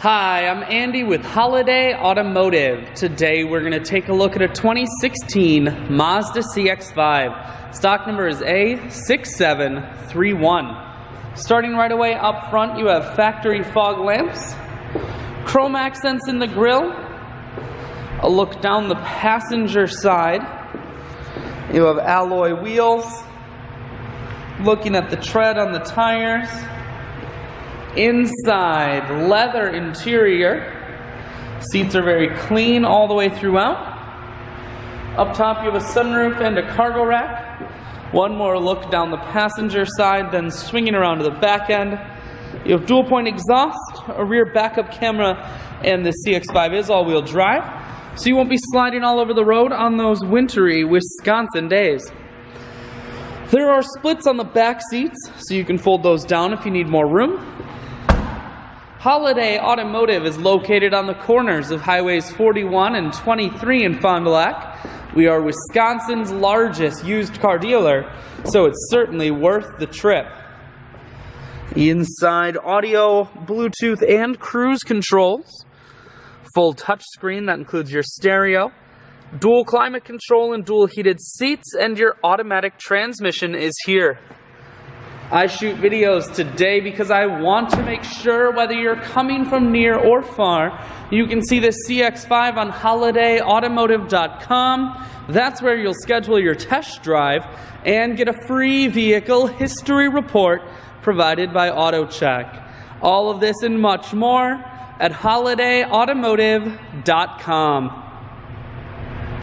Hi, I'm Andy with Holiday Automotive. Today we're going to take a look at a 2016 Mazda CX-5. Stock number is A6731. Starting right away up front, you have factory fog lamps, chrome accents in the grille, a look down the passenger side. You have alloy wheels, looking at the tread on the tires. Inside, leather interior. Seats are very clean all the way throughout. Up top you have a sunroof and a cargo rack. One more look down the passenger side, then swinging around to the back end. You have dual point exhaust, a rear backup camera, and the CX-5 is all-wheel drive, so you won't be sliding all over the road on those wintry Wisconsin days. There are splits on the back seats, so you can fold those down if you need more room. Holiday Automotive is located on the corners of Highways 41 and 23 in Fond du Lac. We are Wisconsin's largest used car dealer, so it's certainly worth the trip. Inside, audio, Bluetooth, and cruise controls. Full touchscreen, that includes your stereo. Dual climate control and dual heated seats, and your automatic transmission is here. I shoot videos today because I want to make sure whether you're coming from near or far, you can see the CX-5 on holidayautomotive.com. That's where you'll schedule your test drive and get a free vehicle history report provided by AutoCheck. All of this and much more at holidayautomotive.com.